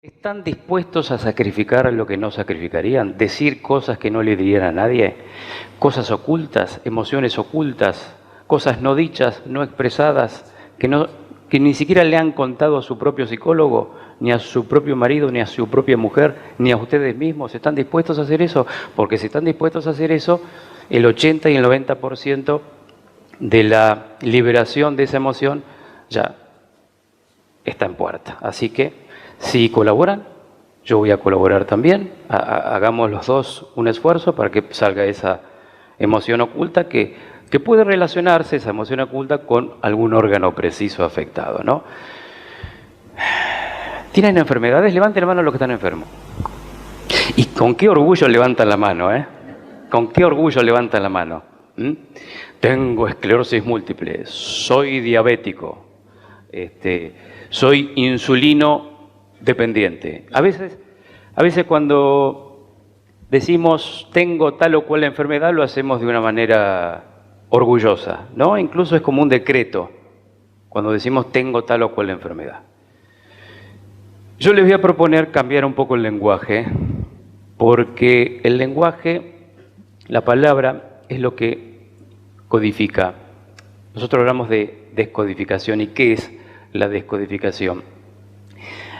¿Están dispuestos a sacrificar lo que no sacrificarían? ¿Decir cosas que no le dirían a nadie? ¿Cosas ocultas, emociones ocultas, cosas no dichas, no expresadas, que ni siquiera le han contado a su propio psicólogo, ni a su propio marido, ni a su propia mujer, ni a ustedes mismos? ¿Están dispuestos a hacer eso? Porque si están dispuestos a hacer eso, el 80 y el 90% de la liberación de esa emoción ya está en puerta. Así que, si colaboran, yo voy a colaborar también. Hagamos los dos un esfuerzo para que salga esa emoción oculta que puede relacionarse, esa emoción oculta, con algún órgano preciso afectado, ¿no? ¿Tienen enfermedades? Levanten la mano los que están enfermos. ¿Y con qué orgullo levantan la mano, ¿Con qué orgullo levantan la mano? Tengo esclerosis múltiple, soy diabético, soy insulino dependiente. A veces cuando decimos tengo tal o cual enfermedad lo hacemos de una manera orgullosa, ¿no? Incluso es como un decreto cuando decimos tengo tal o cual enfermedad. Yo les voy a proponer cambiar un poco el lenguaje, porque el lenguaje, la palabra, es lo que codifica. Nosotros hablamos de descodificación. ¿Y qué es la descodificación?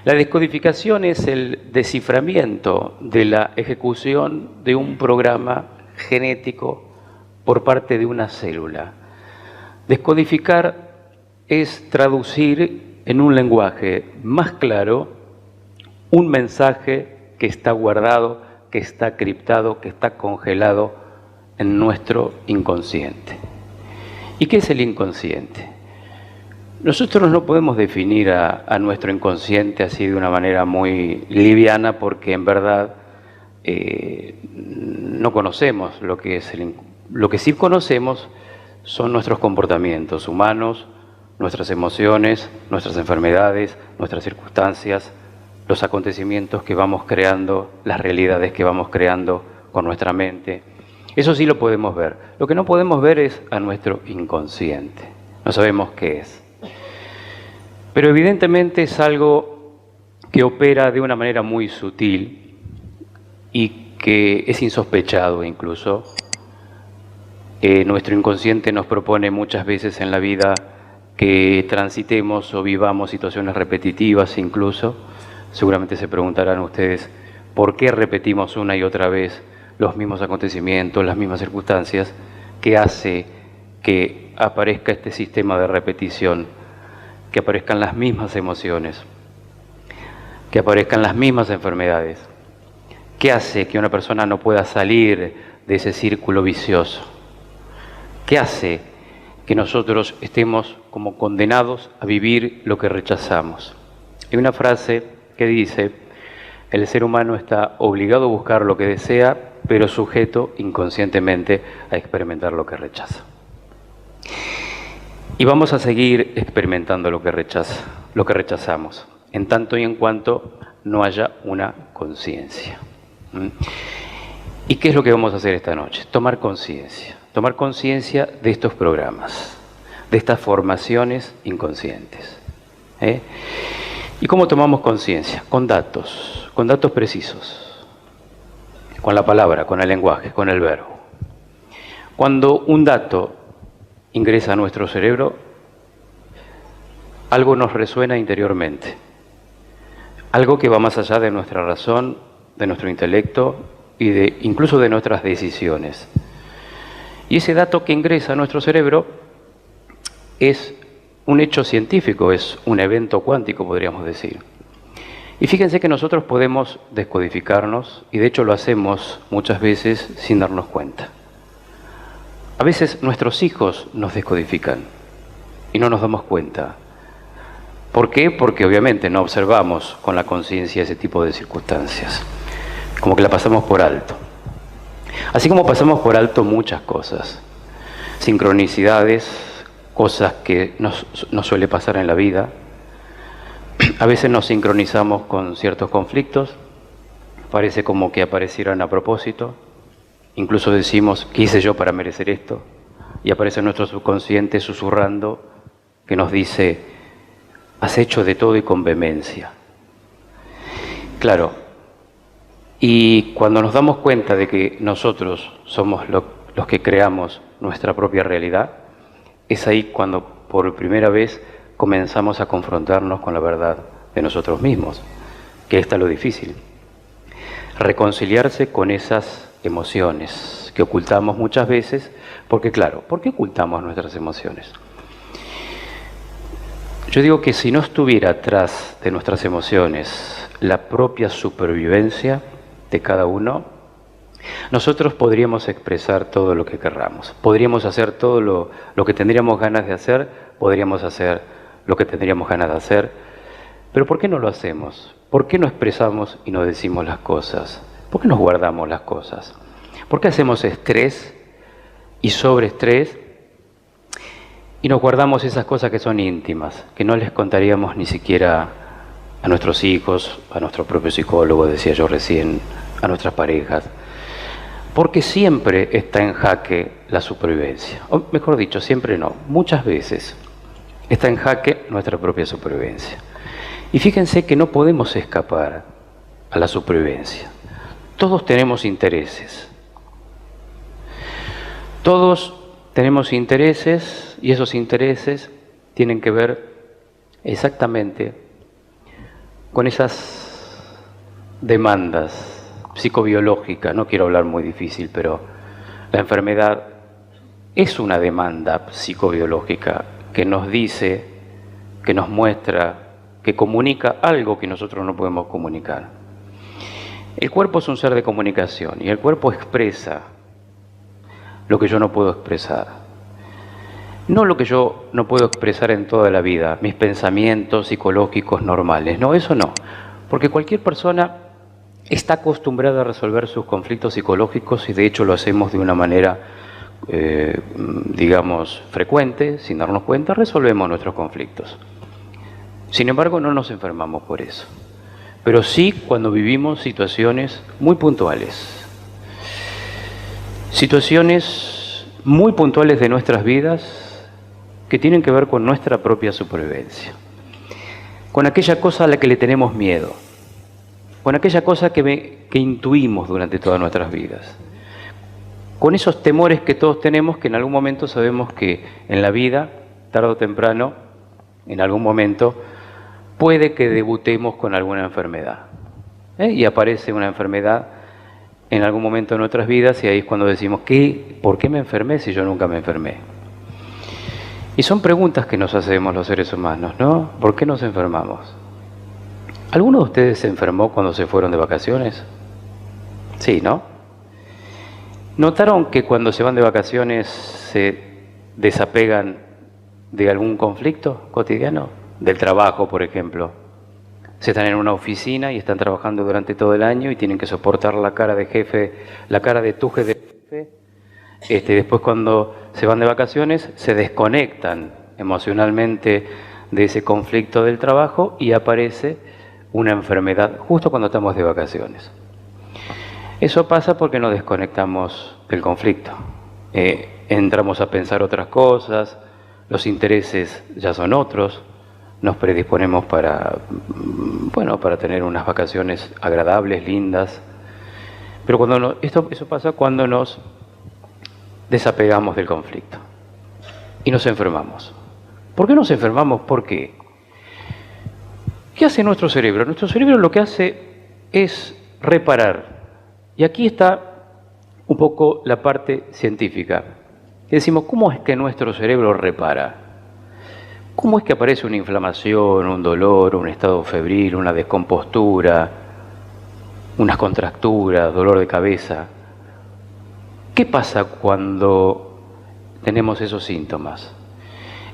La descodificación es el desciframiento de la ejecución de un programa genético por parte de una célula. Descodificar es traducir en un lenguaje más claro un mensaje que está guardado, que está criptado, que está congelado en nuestro inconsciente. ¿Y qué es el inconsciente? Nosotros no podemos definir a nuestro inconsciente así de una manera muy liviana, porque en verdad no conocemos lo que es lo que sí conocemos son nuestros comportamientos humanos, nuestras emociones, nuestras enfermedades, nuestras circunstancias, los acontecimientos que vamos creando, las realidades que vamos creando con nuestra mente. Eso sí lo podemos ver. Lo que no podemos ver es a nuestro inconsciente. No sabemos qué es. Pero evidentemente es algo que opera de una manera muy sutil y que es insospechado incluso. Nuestro inconsciente nos propone muchas veces en la vida que transitemos o vivamos situaciones repetitivas incluso. Seguramente se preguntarán ustedes por qué repetimos una y otra vez los mismos acontecimientos, las mismas circunstancias, que hace que aparezca este sistema de repetición, que aparezcan las mismas emociones, que aparezcan las mismas enfermedades. ¿Qué hace que una persona no pueda salir de ese círculo vicioso? ¿Qué hace que nosotros estemos como condenados a vivir lo que rechazamos? Hay una frase que dice: el ser humano está obligado a buscar lo que desea, pero sujeto inconscientemente a experimentar lo que rechaza. Y vamos a seguir experimentando lo que rechazamos, en tanto y en cuanto no haya una conciencia. ¿Y qué es lo que vamos a hacer esta noche? Tomar conciencia de estos programas, de estas formaciones inconscientes. ¿Y cómo tomamos conciencia? Con datos precisos, con la palabra, con el lenguaje, con el verbo. Cuando un dato ingresa a nuestro cerebro, algo nos resuena interiormente, algo que va más allá de nuestra razón, de nuestro intelecto y incluso de nuestras decisiones. Y ese dato que ingresa a nuestro cerebro es un hecho científico, es un evento cuántico, podríamos decir. Y fíjense que nosotros podemos descodificarnos, y de hecho lo hacemos muchas veces sin darnos cuenta. A veces nuestros hijos nos descodifican y no nos damos cuenta. ¿Por qué? Porque obviamente no observamos con la conciencia ese tipo de circunstancias. Como que la pasamos por alto. Así como pasamos por alto muchas cosas. Sincronicidades, cosas que nos suele pasar en la vida. A veces nos sincronizamos con ciertos conflictos. Parece como que aparecieran a propósito. Incluso decimos, ¿qué hice yo para merecer esto? Y aparece nuestro subconsciente susurrando que nos dice, has hecho de todo y con vehemencia. Claro, y cuando nos damos cuenta de que nosotros somos los que creamos nuestra propia realidad, es ahí cuando por primera vez comenzamos a confrontarnos con la verdad de nosotros mismos, que está lo difícil. Reconciliarse con esas emociones que ocultamos muchas veces, porque claro, ¿por qué ocultamos nuestras emociones? Yo digo que si no estuviera atrás de nuestras emociones la propia supervivencia de cada uno, nosotros podríamos expresar todo lo que querramos, podríamos hacer todo lo que tendríamos ganas de hacer, podríamos hacer lo que tendríamos ganas de hacer, pero ¿por qué no lo hacemos? ¿Por qué no expresamos y no decimos las cosas? ¿Por qué nos guardamos las cosas? ¿Por qué hacemos estrés y sobreestrés y nos guardamos esas cosas que son íntimas, que no les contaríamos ni siquiera a nuestros hijos, a nuestro propio psicólogo, decía yo recién, a nuestras parejas? Porque siempre está en jaque la supervivencia. O mejor dicho, siempre no, muchas veces está en jaque nuestra propia supervivencia. Y fíjense que no podemos escapar a la supervivencia. Todos tenemos intereses. Todos tenemos intereses y esos intereses tienen que ver exactamente con esas demandas psicobiológicas. No quiero hablar muy difícil, pero la enfermedad es una demanda psicobiológica que nos dice, que nos muestra, que comunica algo que nosotros no podemos comunicar. El cuerpo es un ser de comunicación y el cuerpo expresa lo que yo no puedo expresar. No lo que yo no puedo expresar en toda la vida, mis pensamientos psicológicos normales. No, eso no. Porque cualquier persona está acostumbrada a resolver sus conflictos psicológicos y de hecho lo hacemos de una manera, digamos, frecuente, sin darnos cuenta, resolvemos nuestros conflictos. Sin embargo, no nos enfermamos por eso. Pero sí cuando vivimos situaciones muy puntuales. Situaciones muy puntuales de nuestras vidas que tienen que ver con nuestra propia supervivencia. Con aquella cosa a la que le tenemos miedo. Con aquella cosa que intuimos durante todas nuestras vidas. Con esos temores que todos tenemos que en algún momento sabemos que en la vida, tarde o temprano, en algún momento, puede que debutemos con alguna enfermedad. Y aparece una enfermedad en algún momento de nuestras vidas y ahí es cuando decimos, ¿por qué me enfermé si yo nunca me enfermé? Y son preguntas que nos hacemos los seres humanos, ¿no? ¿Por qué nos enfermamos? ¿Alguno de ustedes se enfermó cuando se fueron de vacaciones? Sí, ¿no? ¿Notaron que cuando se van de vacaciones se desapegan de algún conflicto cotidiano? Del trabajo, por ejemplo. Se están en una oficina y están trabajando durante todo el año y tienen que soportar la cara de jefe, la cara de tu jefe. Después cuando se van de vacaciones se desconectan emocionalmente de ese conflicto del trabajo y aparece una enfermedad justo cuando estamos de vacaciones. Eso pasa porque nos desconectamos del conflicto. Entramos a pensar otras cosas, los intereses ya son otros, nos predisponemos para tener unas vacaciones agradables, lindas. Pero eso pasa cuando nos desapegamos del conflicto y nos enfermamos. ¿Por qué nos enfermamos? ¿Por qué? ¿Qué hace nuestro cerebro? Nuestro cerebro lo que hace es reparar. Y aquí está un poco la parte científica. Y decimos, ¿cómo es que nuestro cerebro repara? ¿Cómo es que aparece una inflamación, un dolor, un estado febril, una descompostura, unas contracturas, dolor de cabeza? ¿Qué pasa cuando tenemos esos síntomas?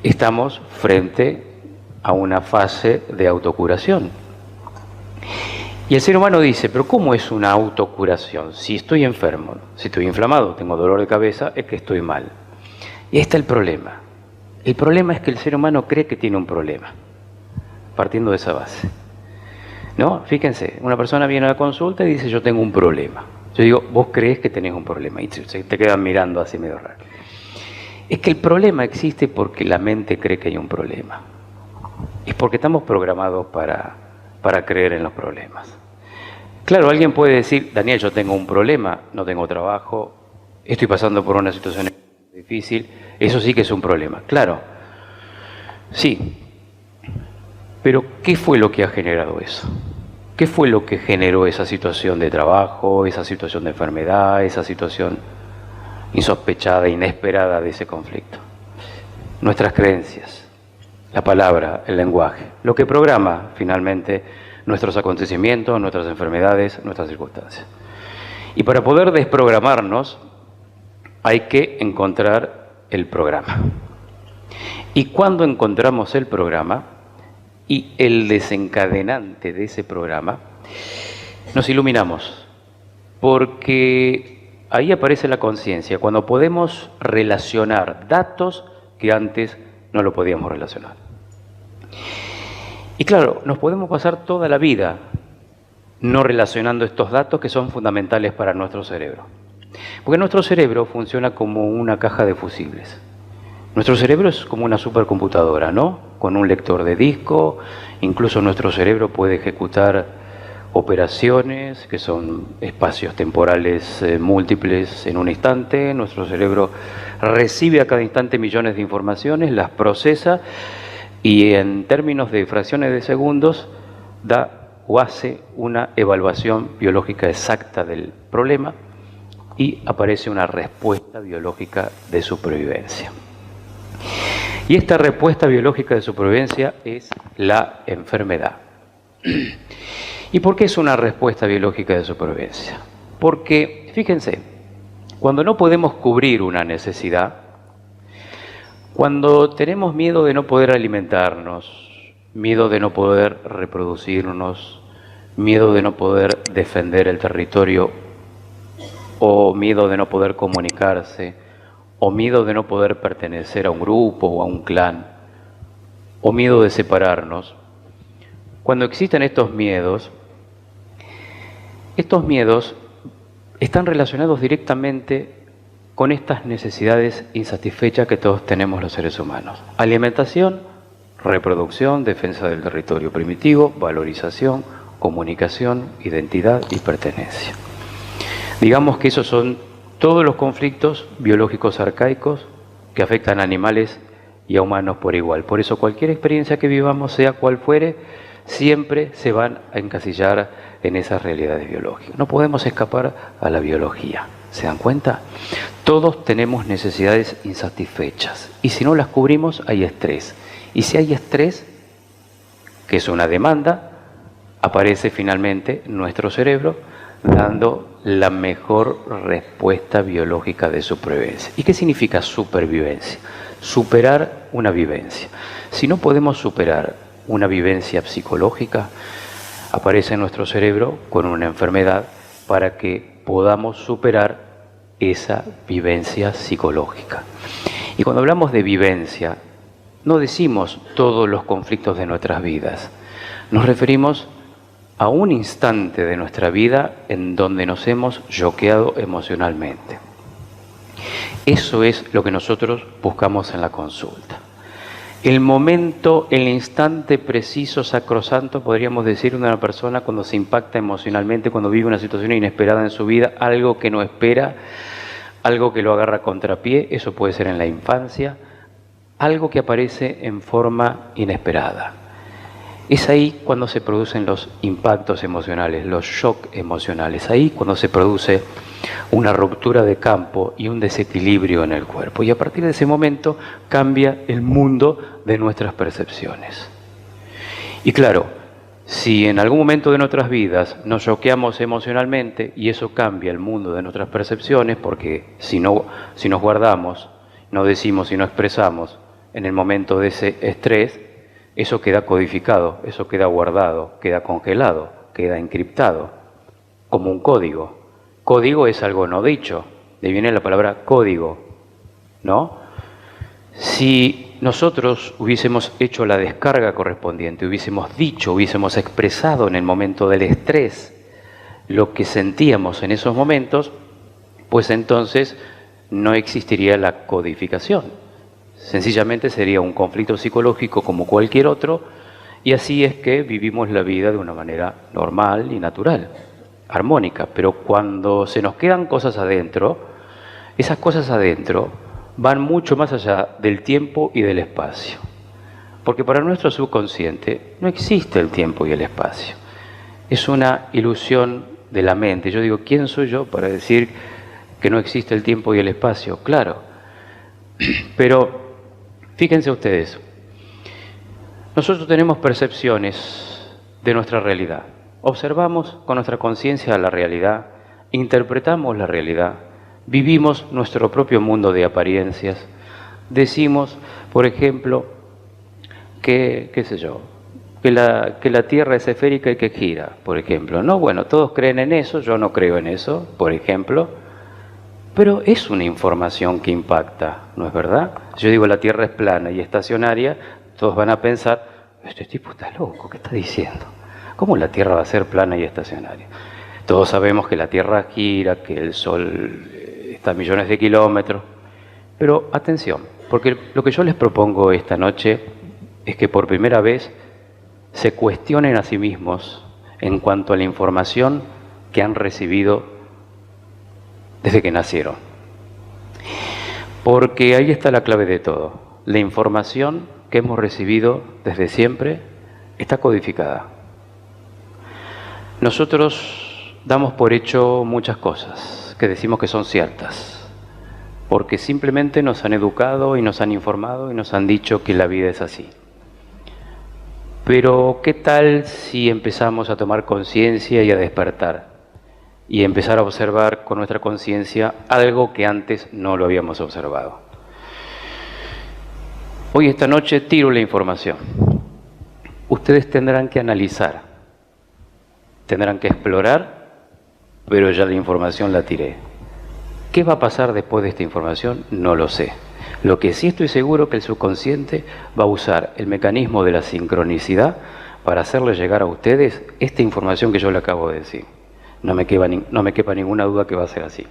Estamos frente a una fase de autocuración. Y el ser humano dice, pero ¿cómo es una autocuración? Si estoy enfermo, si estoy inflamado, tengo dolor de cabeza, es que estoy mal. Y ahí está el problema. El problema es que el ser humano cree que tiene un problema, partiendo de esa base. ¿No? Fíjense, una persona viene a la consulta y dice, yo tengo un problema. Yo digo, vos crees que tenés un problema, y te quedan mirando así medio raro. Es que el problema existe porque la mente cree que hay un problema. Es porque estamos programados para creer en los problemas. Claro, alguien puede decir, Daniel, yo tengo un problema, no tengo trabajo, estoy pasando por una situación difícil, eso sí que es un problema. Claro, sí, pero ¿qué fue lo que ha generado eso? ¿Qué fue lo que generó esa situación de trabajo, esa situación de enfermedad, esa situación insospechada, inesperada de ese conflicto? Nuestras creencias, la palabra, el lenguaje, lo que programa finalmente nuestros acontecimientos, nuestras enfermedades, nuestras circunstancias. Y para poder desprogramarnos hay que encontrar el programa. Y cuando encontramos el programa y el desencadenante de ese programa, nos iluminamos, porque ahí aparece la conciencia, cuando podemos relacionar datos que antes no lo podíamos relacionar. Y claro, nos podemos pasar toda la vida no relacionando estos datos que son fundamentales para nuestro cerebro. Porque nuestro cerebro funciona como una caja de fusibles. Nuestro cerebro es como una supercomputadora, ¿no? Con un lector de disco, incluso nuestro cerebro puede ejecutar operaciones que son espacios temporales múltiples en un instante. Nuestro cerebro recibe a cada instante millones de informaciones, las procesa y en términos de fracciones de segundos da o hace una evaluación biológica exacta del problema y aparece una respuesta biológica de supervivencia. Y esta respuesta biológica de supervivencia es la enfermedad. ¿Y por qué es una respuesta biológica de supervivencia? Porque, fíjense, cuando no podemos cubrir una necesidad, cuando tenemos miedo de no poder alimentarnos, miedo de no poder reproducirnos, miedo de no poder defender el territorio, o miedo de no poder comunicarse, o miedo de no poder pertenecer a un grupo o a un clan, o miedo de separarnos, cuando existen estos miedos están relacionados directamente con estas necesidades insatisfechas que todos tenemos los seres humanos. Alimentación, reproducción, defensa del territorio primitivo, valorización, comunicación, identidad y pertenencia. Digamos que esos son todos los conflictos biológicos arcaicos que afectan a animales y a humanos por igual. Por eso cualquier experiencia que vivamos, sea cual fuere, siempre se van a encasillar en esas realidades biológicas. No podemos escapar a la biología. ¿Se dan cuenta? Todos tenemos necesidades insatisfechas y si no las cubrimos hay estrés. Y si hay estrés, que es una demanda, aparece finalmente nuestro cerebro dando la mejor respuesta biológica de supervivencia. ¿Y qué significa supervivencia? Superar una vivencia. Si no podemos superar una vivencia psicológica, aparece en nuestro cerebro con una enfermedad para que podamos superar esa vivencia psicológica. Y cuando hablamos de vivencia, no decimos todos los conflictos de nuestras vidas, nos referimos a un instante de nuestra vida en donde nos hemos choqueado emocionalmente. Eso es lo que nosotros buscamos en la consulta. El momento, el instante preciso, sacrosanto, podríamos decir, de una persona cuando se impacta emocionalmente, cuando vive una situación inesperada en su vida, algo que no espera, algo que lo agarra a contrapié, eso puede ser en la infancia, algo que aparece en forma inesperada. Es ahí cuando se producen los impactos emocionales, los shocks emocionales, ahí cuando se produce una ruptura de campo y un desequilibrio en el cuerpo. Y a partir de ese momento cambia el mundo de nuestras percepciones. Y claro, si en algún momento de nuestras vidas nos choqueamos emocionalmente y eso cambia el mundo de nuestras percepciones, porque si nos guardamos, no decimos y no expresamos en el momento de ese estrés, eso queda codificado, eso queda guardado, queda congelado, queda encriptado, como un código. Código es algo no dicho, de ahí viene la palabra código, ¿no? Si nosotros hubiésemos hecho la descarga correspondiente, hubiésemos dicho, hubiésemos expresado en el momento del estrés lo que sentíamos en esos momentos, pues entonces no existiría la codificación. Sencillamente sería un conflicto psicológico como cualquier otro, y así es que vivimos la vida de una manera normal y natural. armónica, pero cuando se nos quedan cosas adentro, esas cosas adentro van mucho más allá del tiempo y del espacio. Porque para nuestro subconsciente no existe el tiempo y el espacio. Es una ilusión de la mente. Yo digo, ¿quién soy yo para decir que no existe el tiempo y el espacio? Claro. Pero fíjense ustedes, nosotros tenemos percepciones de nuestra realidad. Observamos con nuestra conciencia la realidad, interpretamos la realidad, vivimos nuestro propio mundo de apariencias. Decimos, por ejemplo, que, qué sé yo, que la Tierra es esférica y que gira, por ejemplo. No, bueno, todos creen en eso, yo no creo en eso, por ejemplo, pero es una información que impacta, ¿no es verdad? Si yo digo la Tierra es plana y estacionaria, todos van a pensar, este tipo está loco, ¿qué está diciendo? ¿Cómo la Tierra va a ser plana y estacionaria? Todos sabemos que la Tierra gira, que el Sol está a millones de kilómetros, pero atención, porque lo que yo les propongo esta noche es que por primera vez se cuestionen a sí mismos en cuanto a la información que han recibido desde que nacieron. Porque ahí está la clave de todo. La información que hemos recibido desde siempre está codificada. Nosotros damos por hecho muchas cosas que decimos que son ciertas, porque simplemente nos han educado y nos han informado y nos han dicho que la vida es así. Pero ¿qué tal si empezamos a tomar conciencia y a despertar? Y empezar a observar con nuestra conciencia algo que antes no lo habíamos observado. Hoy, esta noche, tiro la información. Ustedes tendrán que analizar, tendrán que explorar, pero ya la información la tiré. ¿Qué va a pasar después de esta información? No lo sé. Lo que sí estoy seguro es que el subconsciente va a usar el mecanismo de la sincronicidad para hacerle llegar a ustedes esta información que yo le acabo de decir. No me quepa ninguna duda que va a ser así.